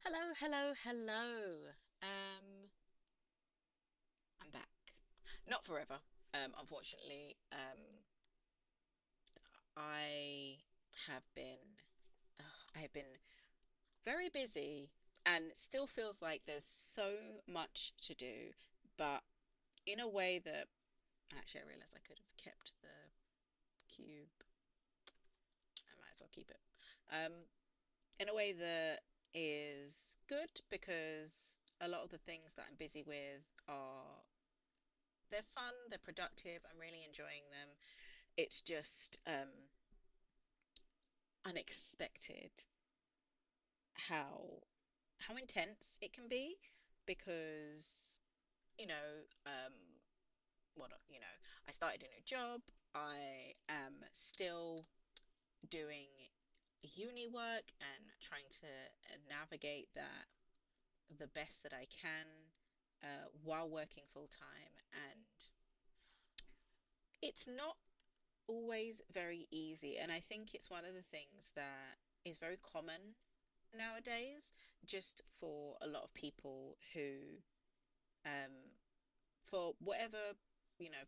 Hello, hello, hello. Um, I'm back. Not forever. Unfortunately, I have been, I have been very busy, and it still feels like there's so much to do, but in a way that actually I realized I could have kept the cube. I might as well keep it. Um, in a way that is good because a lot of the things that I'm busy with are they're fun, they're productive, I'm really enjoying them. It's just unexpected how intense it can be because you know um I started a new job. I am still doing uni work and trying to navigate that the best that I can while working full time, and it's not always very easy. And I think it's one of the things that is very common nowadays, just for a lot of people who, um, for whatever,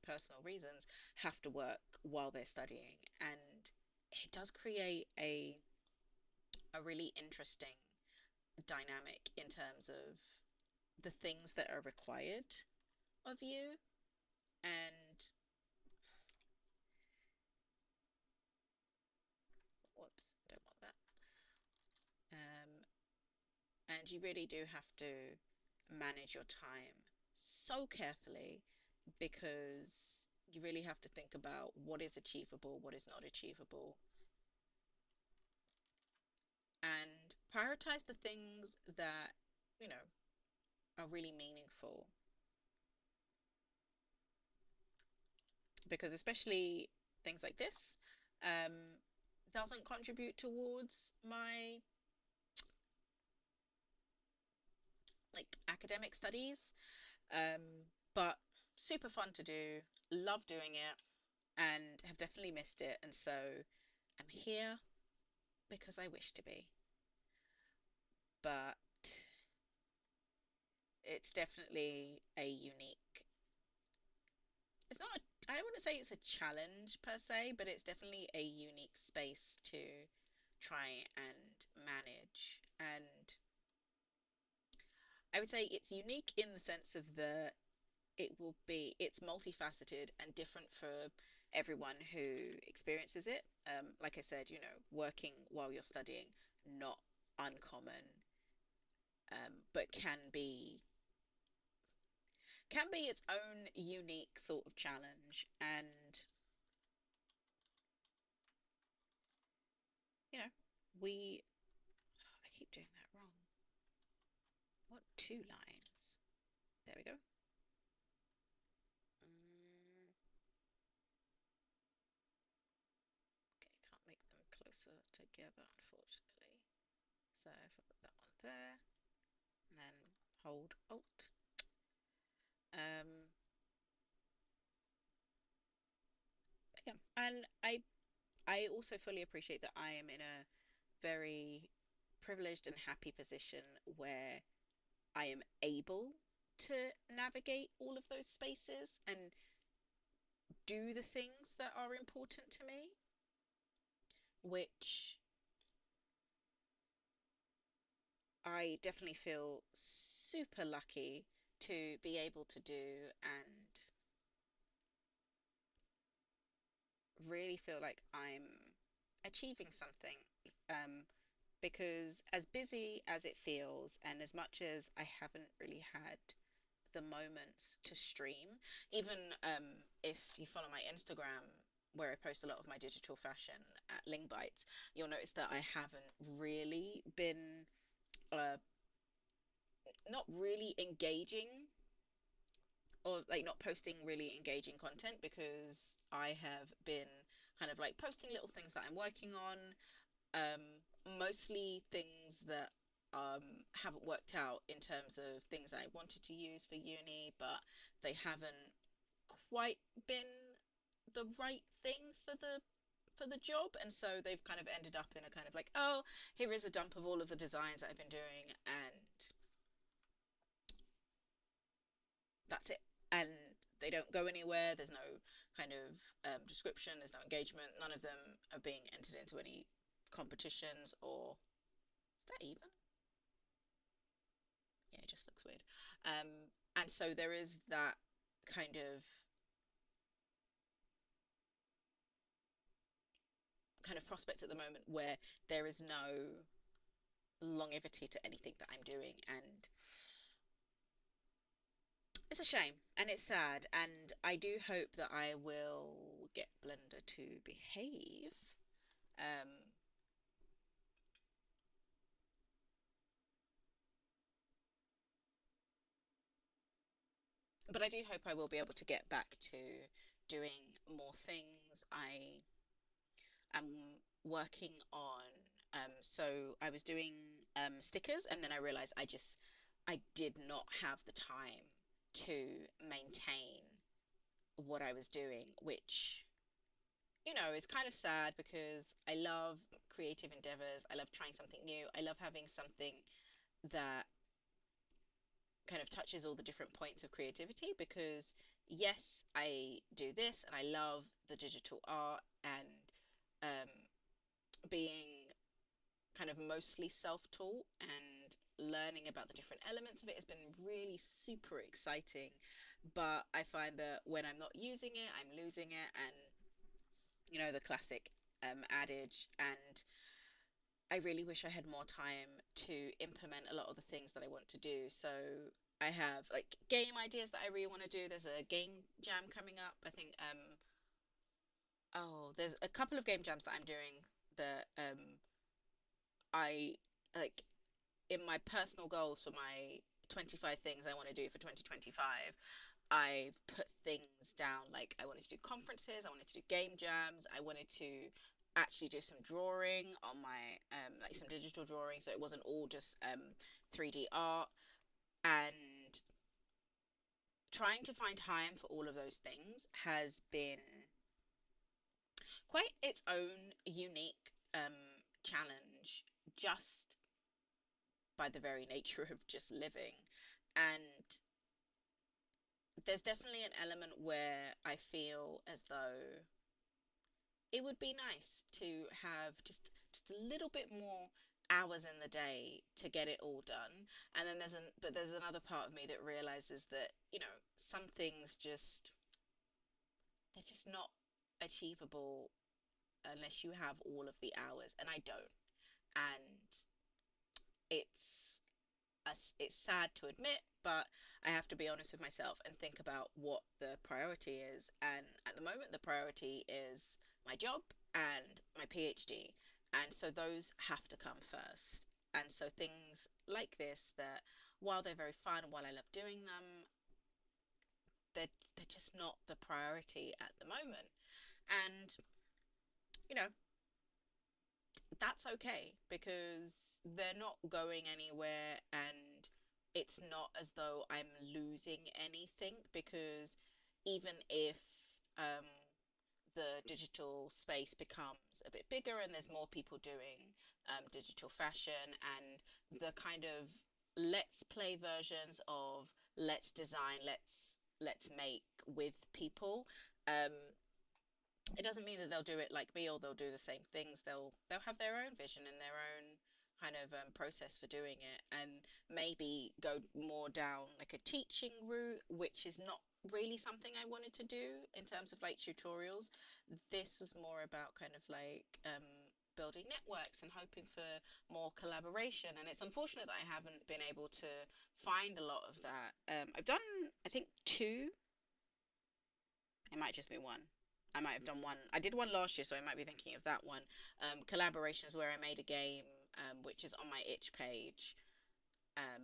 personal reasons, have to work while they're studying. And it does create a really interesting dynamic in terms of the things that are required of you. And whoops, don't want that. Um, and you really do have to manage your time so carefully because you really have to think about what is achievable, what is not achievable, and prioritize the things that, you know, are really meaningful. Because especially things like this um, doesn't contribute towards my like academic studies, um, but super fun to do, love doing it, and have definitely missed it. And so I'm here because I wish to be. But it's definitely a unique, it's not, I wouldn't say it's a challenge per se, but it's definitely a unique space to try and manage. And I would say it's unique in the sense of it's multifaceted and different for everyone who experiences it. Like I said, working while you're studying, not uncommon, but can be its own unique sort of challenge. And you know, we I keep doing that wrong. What two lines? There we go. Mm, okay, can't make them closer together, unfortunately. So if I put that one there, and then hold Alt. Um, yeah, and I also fully appreciate that I am in a very privileged and happy position where I am able to navigate all of those spaces and do the things that are important to me, which I definitely feel super lucky to be able to do and really feel like I'm achieving something. Um, because as busy as it feels, and as much as I haven't really had the moments to stream, even if you follow my Instagram, where I post a lot of my digital fashion at Ling Bites, you'll notice that I haven't really been uh, not really engaging, or like not posting really engaging content, because I have been kind of like posting little things that I'm working on, um, mostly things that haven't worked out in terms of things I wanted to use for uni, but they haven't quite been the right thing for the for the job, and so they've kind of ended up in a kind of like, oh, here is a dump of all of the designs that I've been doing, and that's it. And they don't go anywhere. There's no kind of description. There's no engagement. None of them are being entered into any competitions, or is that even? Yeah, it just looks weird. Um, and so there is that kind of prospect at the moment where there is no longevity to anything that I'm doing, and it's a shame and it's sad. And I do hope that I will get Blender to behave. Um, but I do hope I will be able to get back to doing more things. I am working on, so I was doing stickers, and then I realized I did not have the time to maintain what I was doing, which, is kind of sad because I love creative endeavors. I love trying something new. I love having something that kind of touches all the different points of creativity, because yes, I do this and I love the digital art, and um, being kind of mostly self-taught and learning about the different elements of it has been really super exciting. But I find that when I'm not using it, I'm losing it, and the classic adage. And I really wish I had more time to implement a lot of the things that I want to do. So I have like game ideas that I really want to do. There's a game jam coming up. I think oh, there's a couple of game jams that I'm doing that I like in my personal goals for my 25 things I want to do for 2025. I've put things down like I wanted to do conferences, I wanted to do game jams, I wanted to actually do some drawing on my like some digital drawing, so it wasn't all just 3D art. And trying to find time for all of those things has been quite its own unique challenge, just by the very nature of just living. And there's definitely an element where I feel as though it would be nice to have just a little bit more hours in the day to get it all done. And then there's another part of me that realizes that, some things just they're just not achievable unless you have all of the hours, and I don't. And it's it's sad to admit, but I have to be honest with myself and think about what the priority is. And at the moment, the priority is my job and my PhD. And so those have to come first. And so things like this, that while they're very fun, while I love doing them, they're just not the priority at the moment. And, you know, that's okay, because they're not going anywhere, and it's not as though I'm losing anything, because even if um, the digital space becomes a bit bigger and there's more people doing digital fashion, and the kind of let's play versions of let's design, let's make with people, um, it doesn't mean that they'll do it like me or they'll do the same things. They'll have their own vision and their own kind of process for doing it, and maybe go more down like a teaching route, which is not really something I wanted to do in terms of like tutorials. This was more about kind of like building networks and hoping for more collaboration. And it's unfortunate that I haven't been able to find a lot of that. I've done, I think, two. It might just be one. I might have done one. I did one last year, so I might be thinking of that one. Collaborations where I made a game, which is on my itch page, um,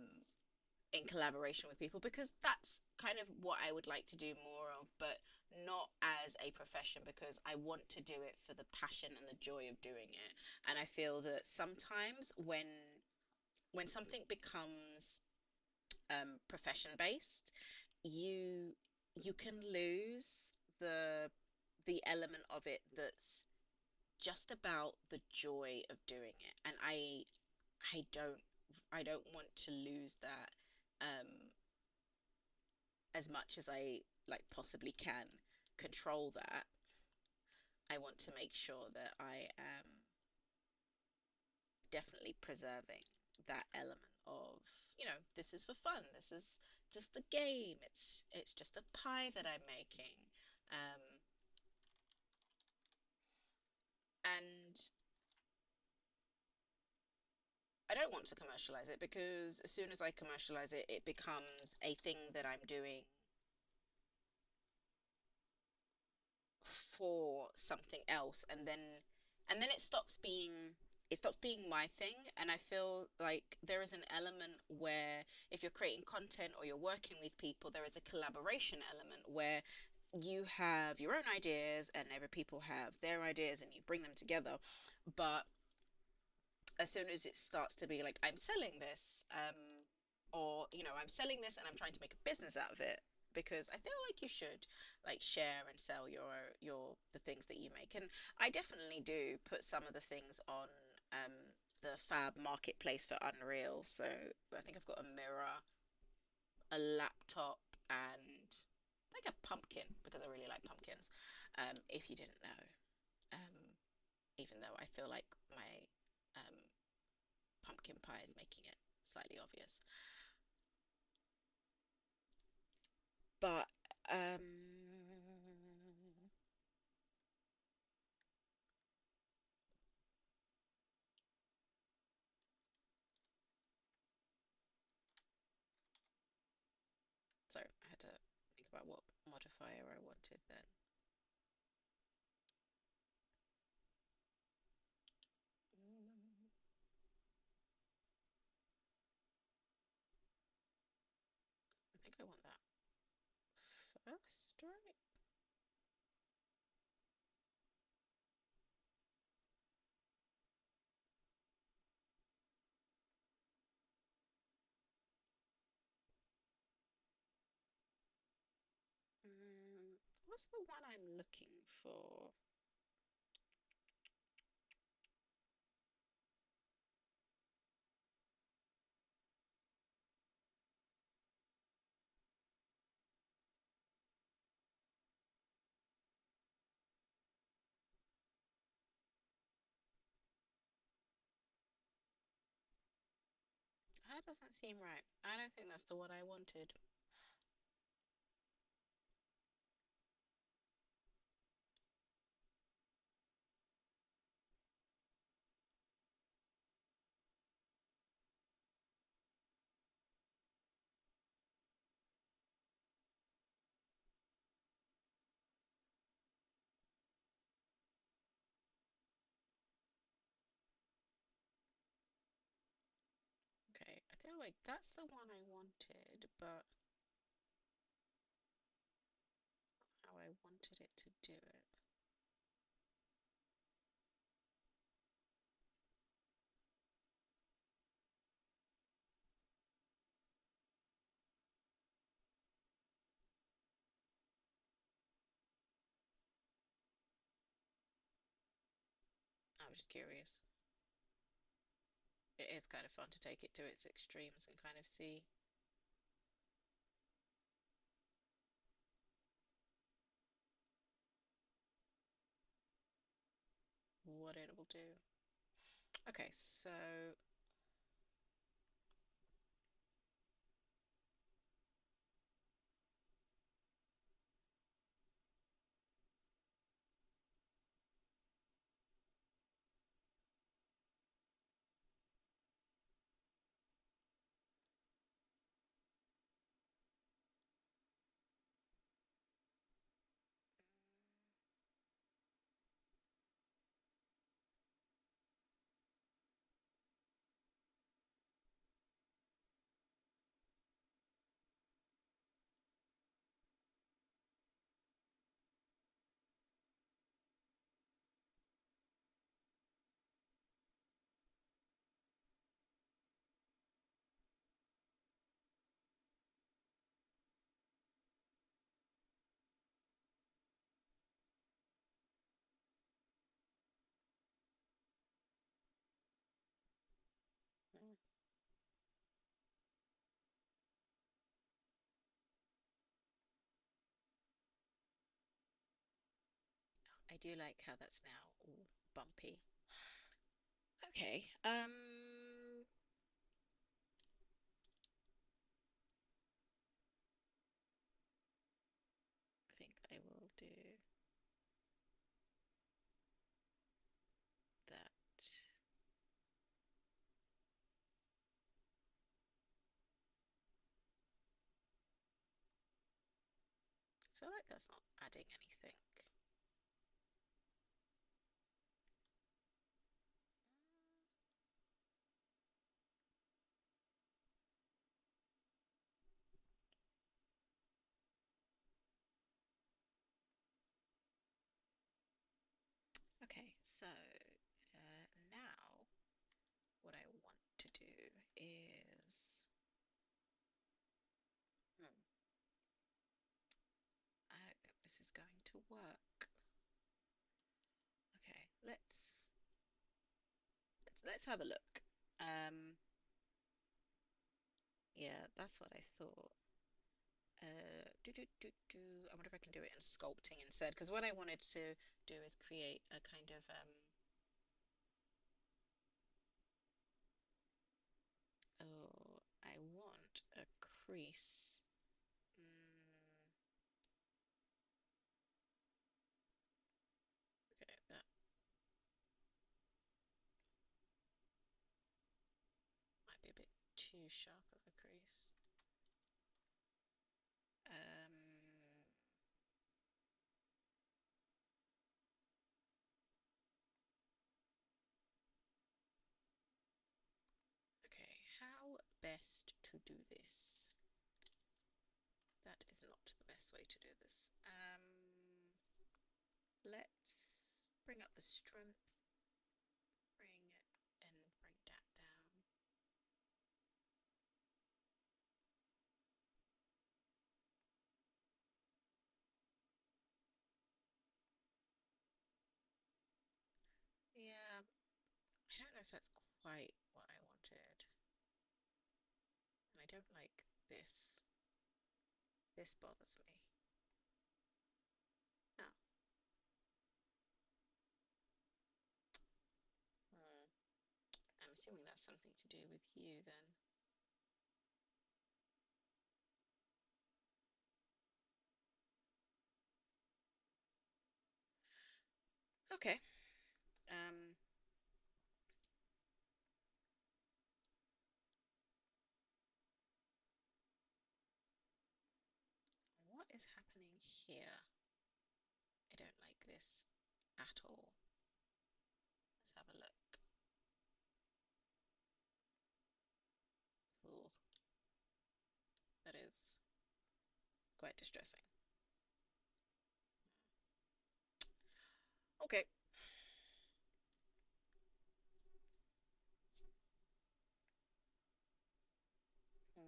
in collaboration with people, because that's kind of what I would like to do more of, but not as a profession, because I want to do it for the passion and the joy of doing it. And I feel that sometimes when something becomes profession based, you you can lose the the element of it that's just about the joy of doing it. And I don't I don't want to lose that, um as much as I like possibly can control that. I want to make sure that I am definitely preserving that element of, this is for fun. This is just a game. It's just a pie that I'm making. Um, and I don't want to commercialize it, because as soon as I commercialize it, it becomes a thing that I'm doing for something else, and then it stops being my thing. And I feel like there is an element where, if you're creating content or you're working with people, there is a collaboration element where you have your own ideas and other people have their ideas and you bring them together. But as soon as it starts to be like, I'm selling this, or I'm selling this and I'm trying to make a business out of it, because I feel like you should like share and sell the things that you make. And I definitely do put some of the things on, um the Fab marketplace for Unreal. So I think I've got a mirror, a laptop, and like a pumpkin, because I really like pumpkins. If you didn't know, um even though I feel like my, um pumpkin pie is making it slightly obvious. But, so I had to think about what modifier I wanted then. Mm, I think I want that first, right? What's the one I'm looking for? That doesn't seem right. I don't think that's the one I wanted. Okay, I feel like that's the one I wanted, but how I wanted it to do it. I was just curious. It is kind of fun to take it to its extremes and kind of see what it will do. Okay, so do like how that's now all bumpy. Okay. I think I will do that. I feel like that's not adding anything. Okay, so now what I want to do is, hmm, I don't think this is going to work. Okay, let's have a look. Um, yeah, that's what I thought. I wonder if I can do it in sculpting instead, because what I wanted to do is create a kind of oh, I want a crease. Mm, okay, that might be a bit too sharp of a crease. Okay, how best to do this? That is not the best way to do this. Let's bring up the strength, bring it, and bring that down. Yeah, I don't know if that's quite what I wanted. And I don't like this. This bothers me. Oh, hmm. I'm assuming that's something to do with you then. Okay. Um, what is happening here? I don't like this at all. Let's have a look. Oh, that is quite distressing. Okay. Hmm.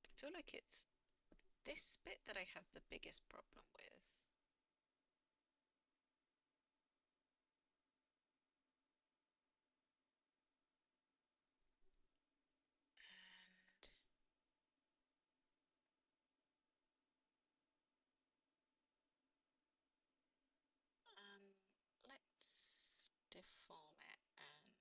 I feel like it's this bit that I have the biggest problem with. And um, let's deform it and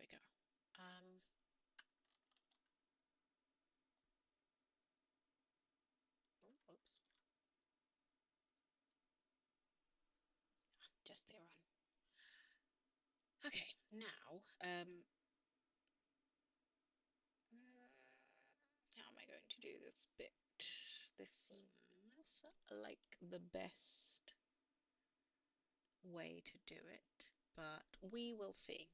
we go. Um, oops, just the run. Okay, now, how am I going to do this bit? This seems like the best way to do it, but we will see.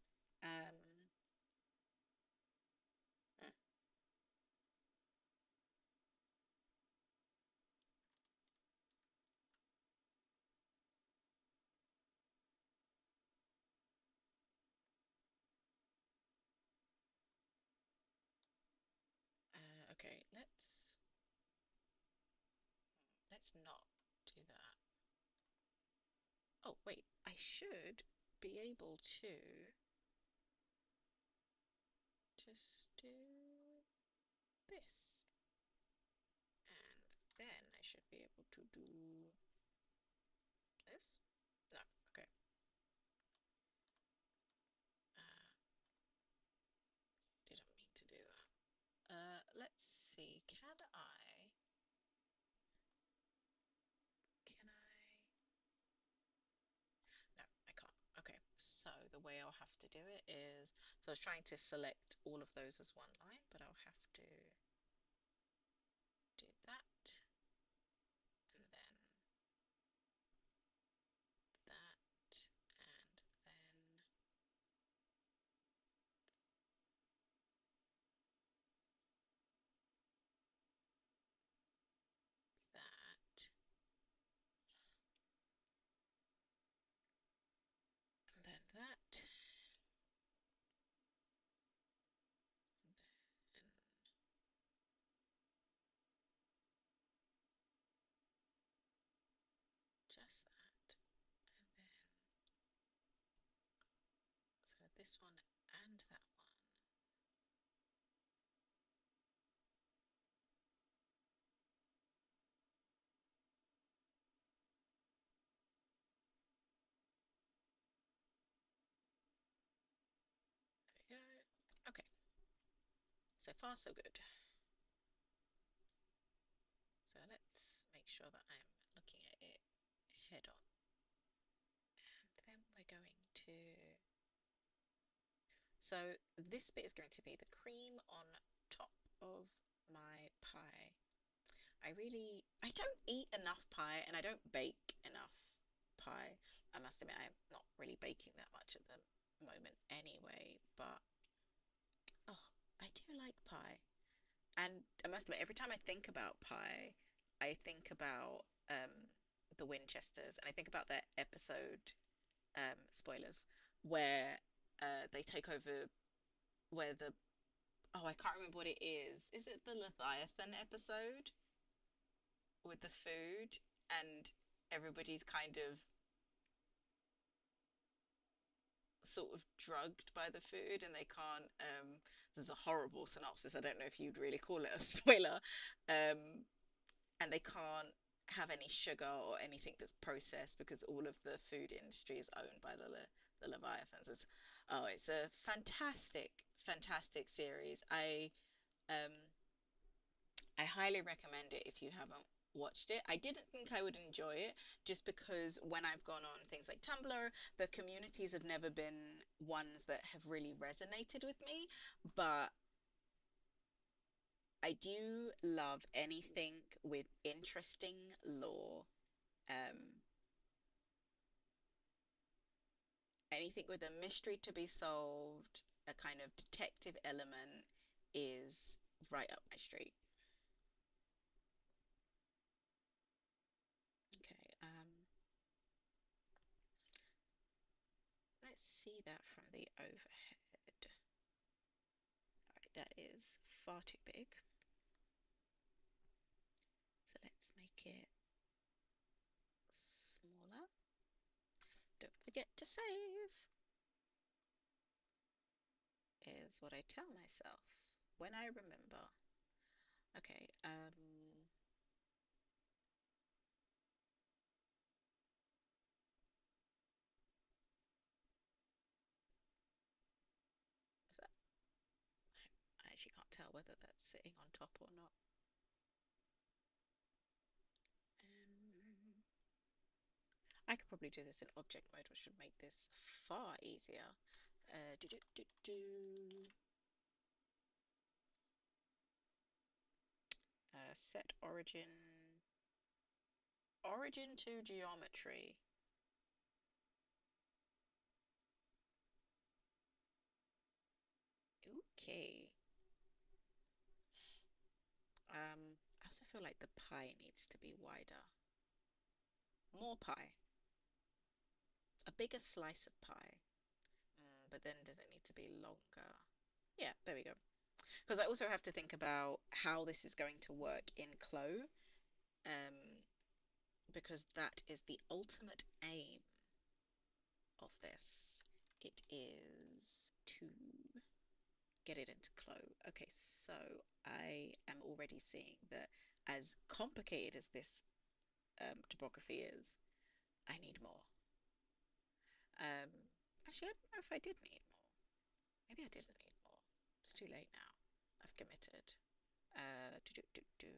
Mm, okay, let's not do that. Oh, wait, I should be able to just do this. And then I should be able to do this. No, okay. Uh, didn't mean to do that. Let's see. Can I? No, I can't. Okay, so the way I'll have to do it is, so I was trying to select all of those as one line, but I'll have to do that, and then that, and then that, and then that, and just that, and then so this one and that one. There we go. Okay, so far so good. So let's make sure that I'm looking at it head on. And then we're going to, so this bit is going to be the cream on top of my pie. I don't eat enough pie and I don't bake enough pie. I must admit, I'm not really baking that much at the moment anyway, but oh, I do like pie. And I must admit, every time I think about pie, I think about the Winchesters and I think about that episode, spoilers, where they take over, where the, oh, I can't remember what it is. Is it the Leviathan episode with the food and everybody's kind of sort of drugged by the food and they can't, there's a horrible synopsis. I don't know if you'd really call it a spoiler. Um, and they can't have any sugar or anything that's processed because all of the food industry is owned by the Leviathans. It's a fantastic series. Um I highly recommend it if you haven't watched it. I didn't think I would enjoy it just because when I've gone on things like Tumblr, the communities have never been ones that have really resonated with me, but I do love anything with interesting lore. Um, Anything with a mystery to be solved, a kind of detective element is right up my street. Okay, let's see that from the overhead. All right, that is far too big. So let's make it smaller. Don't forget to save, is what I tell myself when I remember. Okay, whether that's sitting on top or not. Um, I could probably do this in object mode, which would make this far easier. Do do do do. Set origin to geometry. Okay. I also feel like the pie needs to be wider. More pie. A bigger slice of pie. But then does it need to be longer? Yeah, there we go. Because I also have to think about how this is going to work in Clo, um, because that is the ultimate aim of this. It is to get it into Clo. Okay, so I am already seeing that as complicated as this topography is, I need more. Um, Actually, I don't know if I did need more. Maybe I didn't need more. It's too late now. I've committed. Do do do do.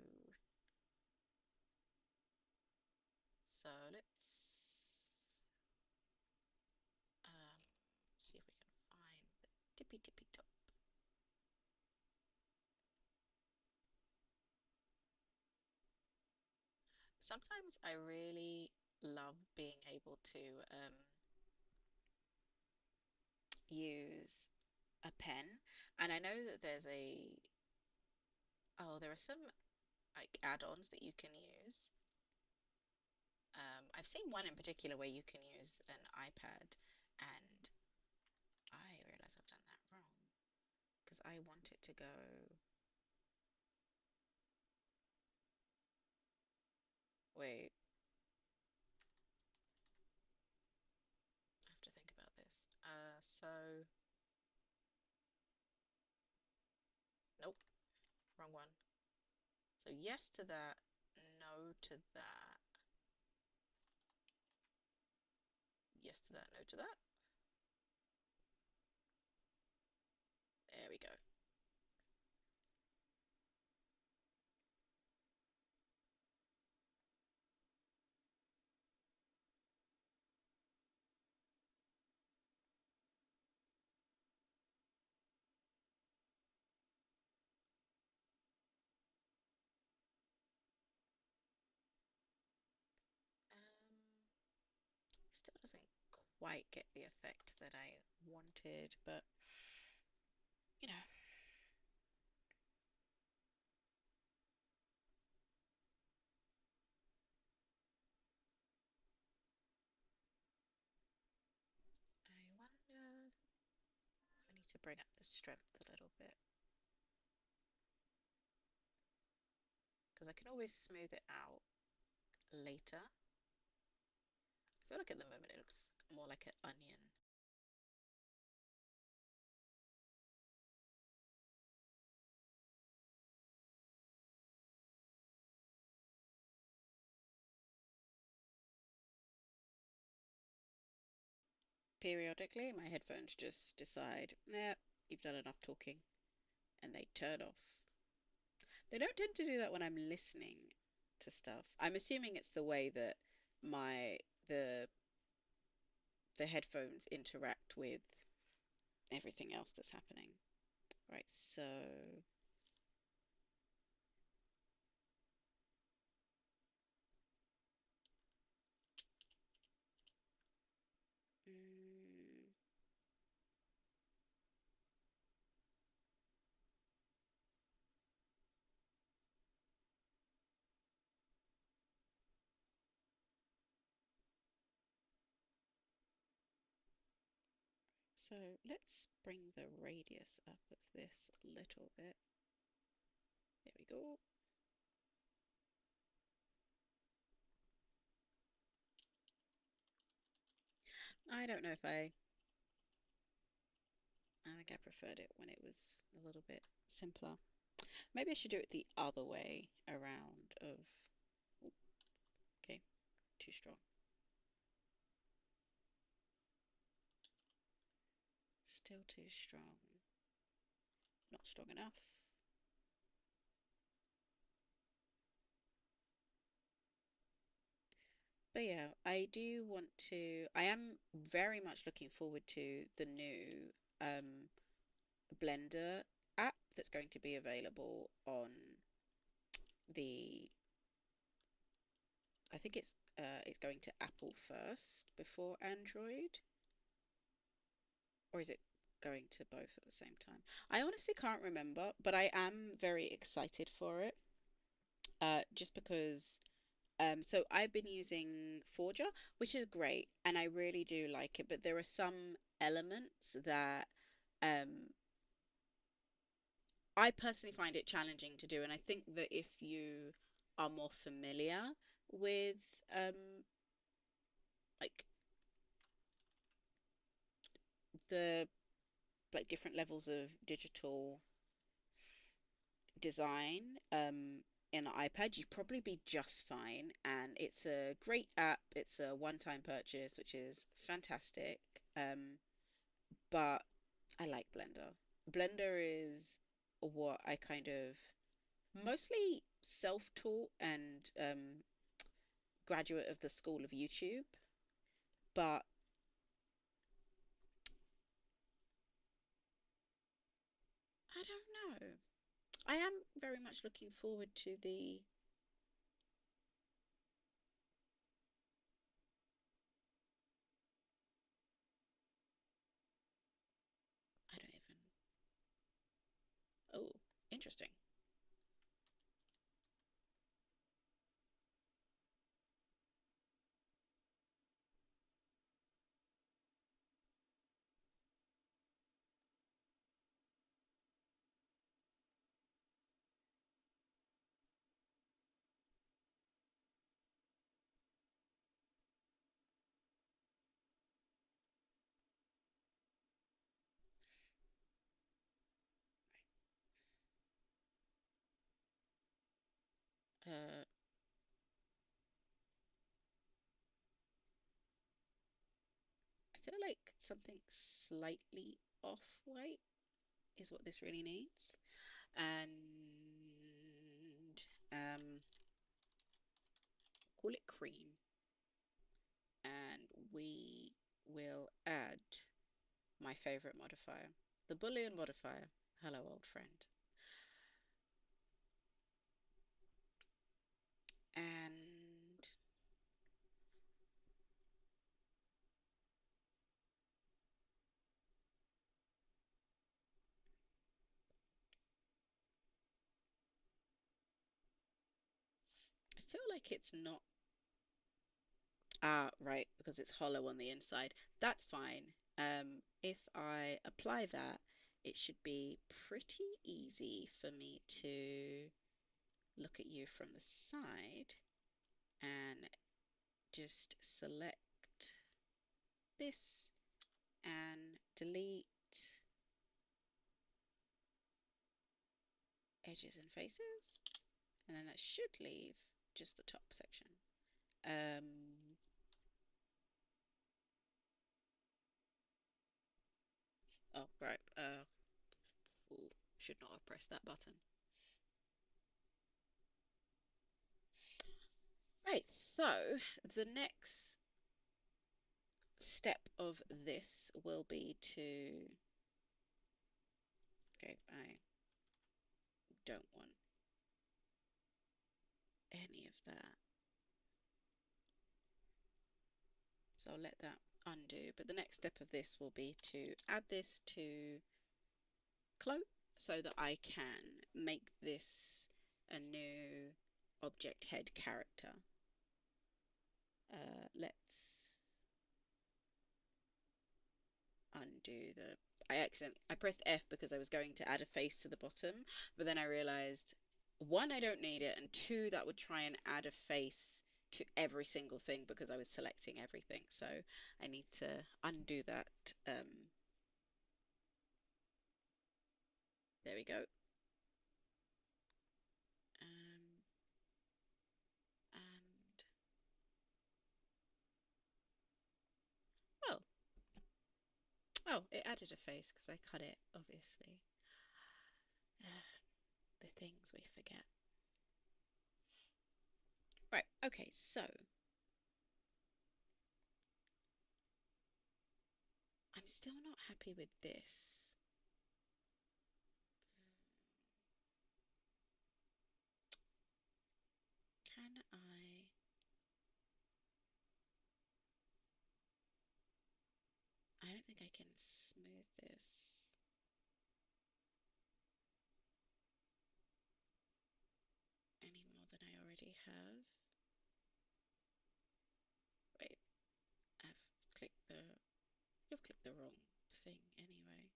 So let's um, see if we can find the tippy tippy top. Sometimes I really love being able to use a pen, and I know that there are some like add-ons that you can use. I've seen one in particular where you can use an iPad, and I realize I've done that wrong because I want it to go. Wait, I have to think about this. So nope, wrong one. So yes to that, no to that, yes to that, no to that. There we go. Still doesn't quite get the effect that I wanted, but you know, I wonder if I need to bring up the strength a little bit because I can always smooth it out later. I feel like at the moment it looks more like an onion. Periodically, my headphones just decide, nah, you've done enough talking, and they turn off. They don't tend to do that when I'm listening to stuff. I'm assuming it's the way that my the the headphones interact with everything else that's happening. Right, so mm, so let's bring the radius up of this a little bit. There we go. I don't know if I think I preferred it when it was a little bit simpler. Maybe I should do it the other way around of, okay, too strong. Still too strong. Not strong enough. But yeah, I do want to. I am very much looking forward to the new um, Blender app that's going to be available on the. I think it's going to Apple first before Android, or is it going to both at the same time? I honestly can't remember, but I am very excited for it. Just because so I've been using Forger, which is great, and I really do like it, but there are some elements that um, I personally find it challenging to do, and I think that if you are more familiar with like the different levels of digital design in an iPad, you'd probably be just fine. And it's a great app. It's a one-time purchase, which is fantastic. But I like Blender. Blender is what I kind of mostly self-taught and graduate of the School of YouTube. But I don't know. I am very much looking forward to the. I don't even. Oh, interesting. Uh, I feel like something slightly off-white is what this really needs. And call it cream. And we will add my favorite modifier, the Boolean modifier. Hello, old friend. And I feel like it's not. Ah, right, because it's hollow on the inside. That's fine. If I apply that, it should be pretty easy for me to look at you from the side and just select this and delete edges and faces. And then that should leave just the top section. Um, oh, right. Ooh, should not have pressed that button. Right, so the next step of this will be to, okay, I don't want any of that. So I'll let that undo. But the next step of this will be to add this to Clo so that I can make this a new object head character. Let's undo the. I pressed F because I was going to add a face to the bottom, but then I realized one, I don't need it, and two, that would try and add a face to every single thing because I was selecting everything. So I need to undo that. There we go. Um, and oh, oh, it added a face because I cut it, obviously. The things we forget. Right, okay, so Still not happy with this. Can I? I don't think I can smooth this any more than I already have. Wait, I've clicked the, you've clicked the wrong thing anyway.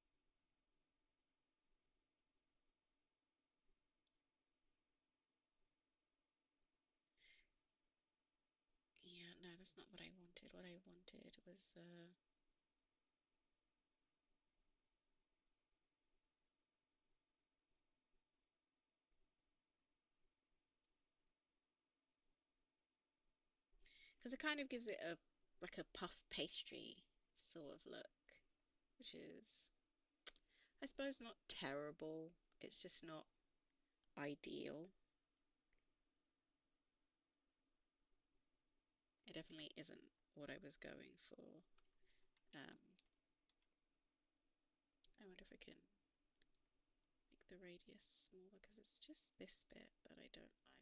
Yeah, no, that's not what I wanted. What I wanted was, because it kind of gives it a, like a puff pastry sort of look, which is, I suppose, not terrible. It's just not ideal. It definitely isn't what I was going for. Um, I wonder if I can make the radius smaller because it's just this bit that I don't like.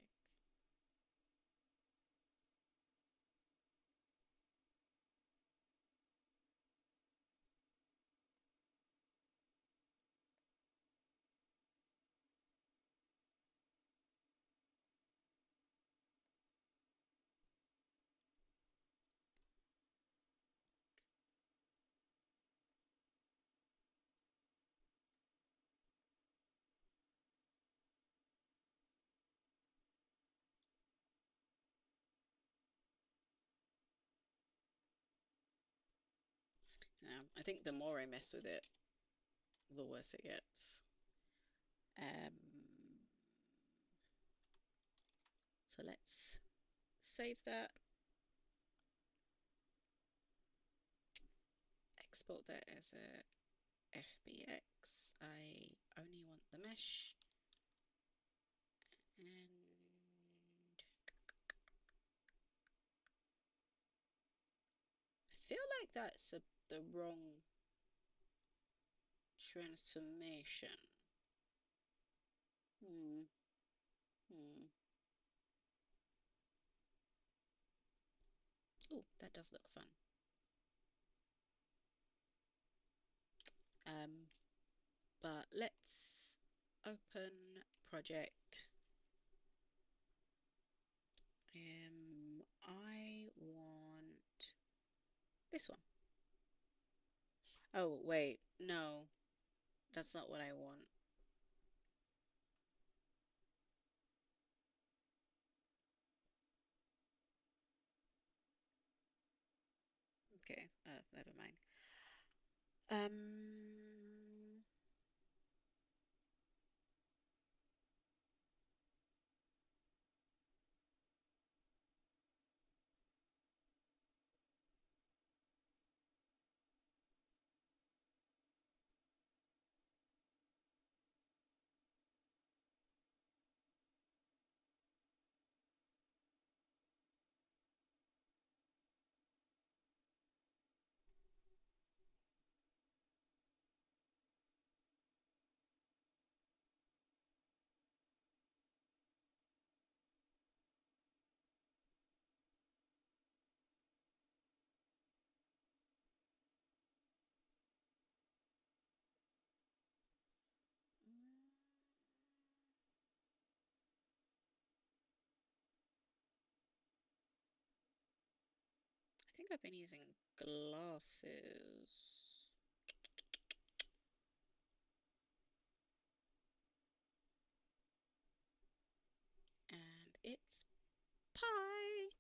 I think the more I mess with it, the worse it gets. Um, so let's save that, export that as a FBX. I only want the mesh, and I feel like that's the wrong transformation. Hmm. Hmm. Oh, that does look fun. Um, but let's open project. I want this one. Oh, wait, no, that's not what I want. Okay, never mind. Um, I think I've been using glasses. And it's pi.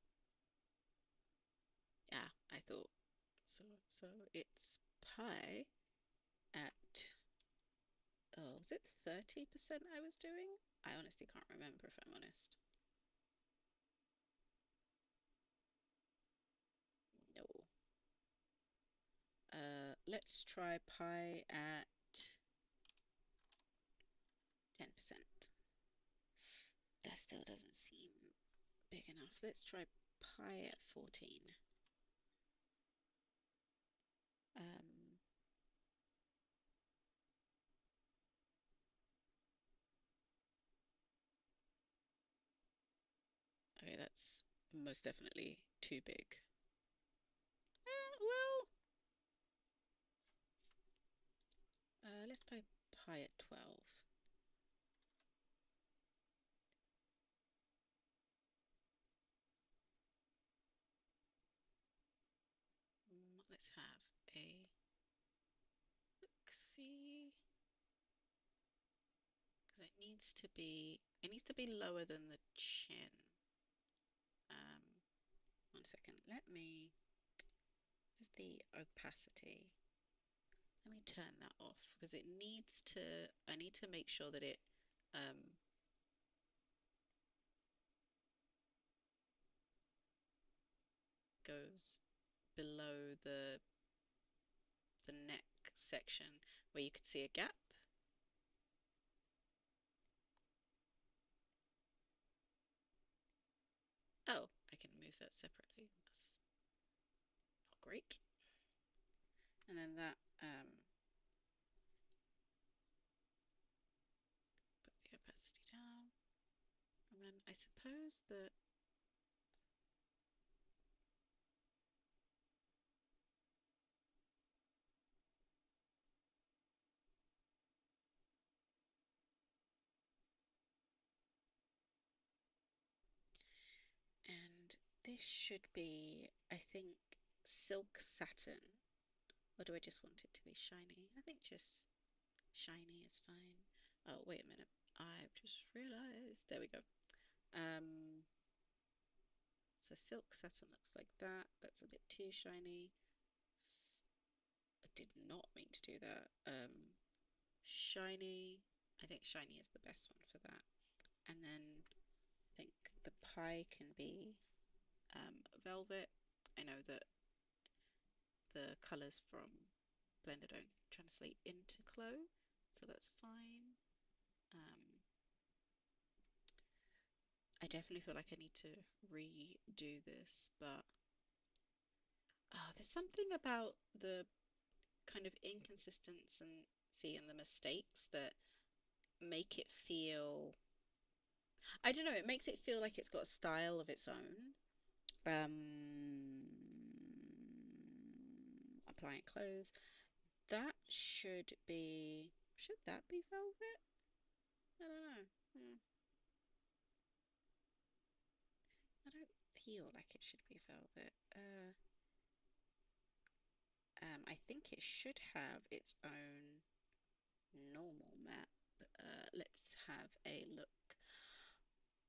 Yeah, I thought so. So it's pi at, oh, was it 30% I was doing? I honestly can't remember if I'm honest. No. Let's try pi at 10%. That still doesn't seem big enough. Let's try pi at 14. Um, that's most definitely too big. Well, let's play pi at 12. Let's have a look see because it needs to be lower than the chin. Um, 1 second. Where's the opacity? Let me turn that off because I need to make sure that it um, goes below the neck section where you could see a gap. Oh, I can move that separately. That's not great. And then that put the opacity down. And then I suppose that and this should be, I think, silk satin. Or do I just want it to be shiny? I think just shiny is fine. Oh, wait a minute. I've just realized. There we go. Um, so silk satin looks like that. That's a bit too shiny. I did not mean to do that. Shiny. I think shiny is the best one for that. And then I think the pie can be velvet. I know that the colours from Blender don't translate into Clo, so that's fine. I definitely feel like I need to redo this, but there's something about the kind of inconsistency and the mistakes that make it feel, I don't know, it makes it feel like it's got a style of its own. Applying clothes. That should that be velvet? I don't know. I don't feel like it should be velvet. I think it should have its own normal map. Let's have a look.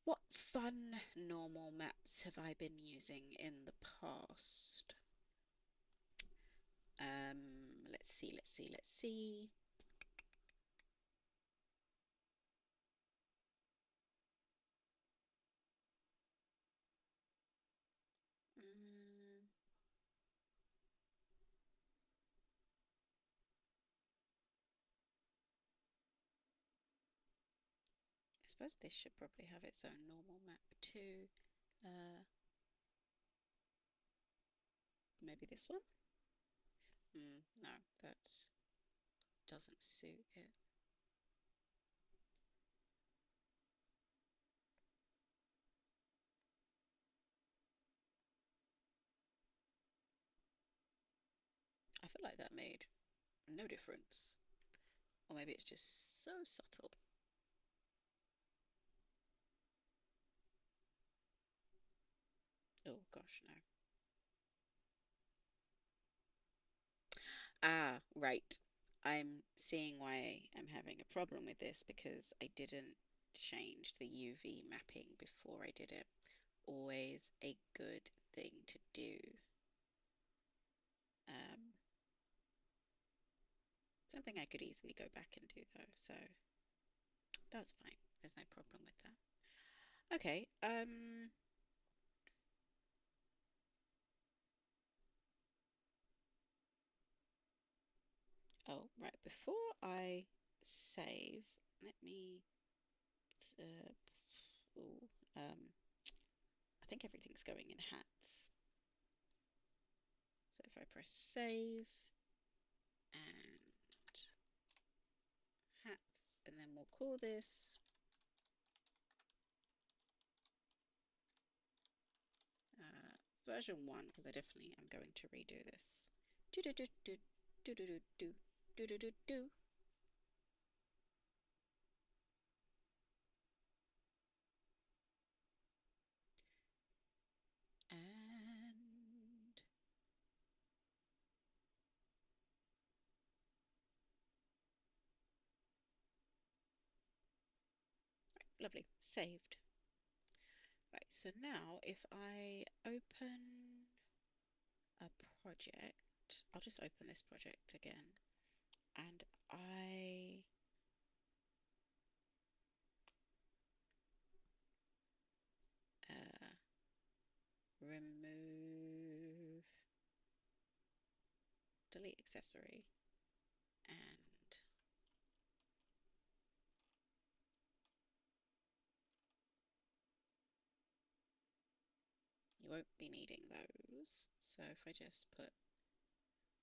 What fun normal maps have I been using in the past? Let's see. Mm, I suppose this should probably have its own normal map too. Uh, Maybe this one? No, that doesn't suit it. I feel like that made no difference. Or maybe it's just so subtle. Oh gosh, no. Ah, right. I'm seeing why I'm having a problem with this because I didn't change the UV mapping before I did it. Always a good thing to do. Um, Something I could easily go back and do though, so that's fine. There's no problem with that. Okay, oh, right, before I save, let me, uh, ooh, I think everything's going in hats. So if I press save and hats, and then we'll call this version 1 because I definitely am going to redo this. Do do do do do do do do do do do. And lovely, saved. Right, so now if I open a project, I'll just open this project again, and I remove, delete accessory, and you won't be needing those. So if I just put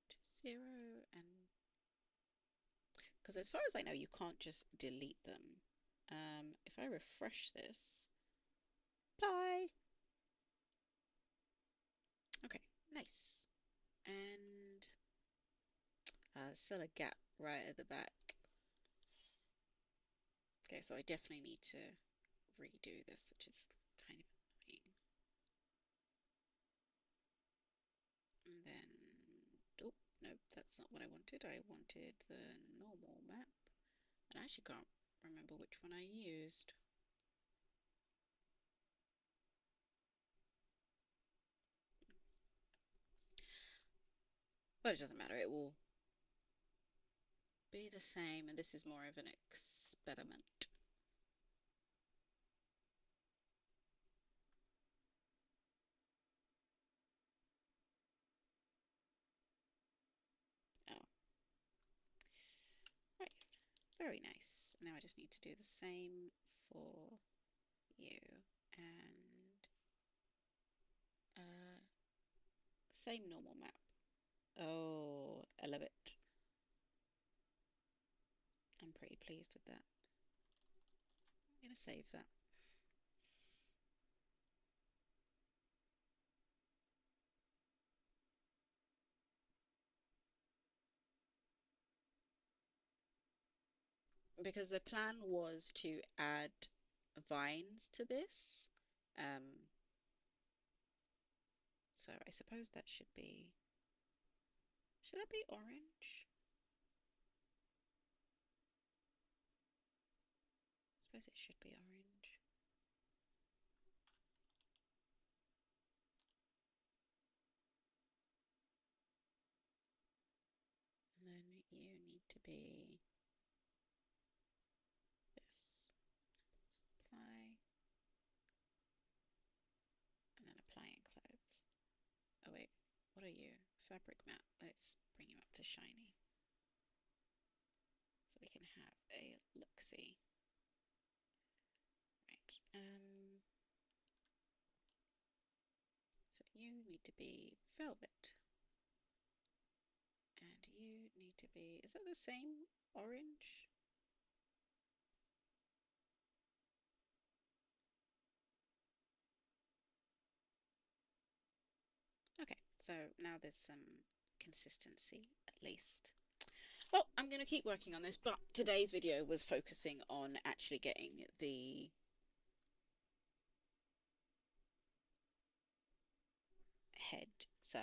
to 0, and because as far as I know, you can't just delete them. If I refresh this, bye. Okay, nice. And still a gap right at the back. Okay, so I definitely need to redo this, which is kind of annoying. And then, oh, nope, that's not what I wanted. I wanted the normal map. And I actually can't remember which one I used. But it doesn't matter, it will be the same, and this is more of an experiment. Oh, right, very nice. Now I just need to do the same for you, and same normal map. Oh, I love it. I'm pretty pleased with that. I'm gonna save that. Because the plan was to add vines to this. So I suppose that should that be orange? I suppose it should be orange. And then you need to be this. Apply. And then applying clothes. Oh wait, what are you? Fabric mat. Let's bring you up to shiny. So we can have a look-see. Right. So you need to be velvet. And you need to be, is that the same orange? Okay, so now there's some consistency at least. Well, I'm going to keep working on this, but today's video was focusing on actually getting the head. So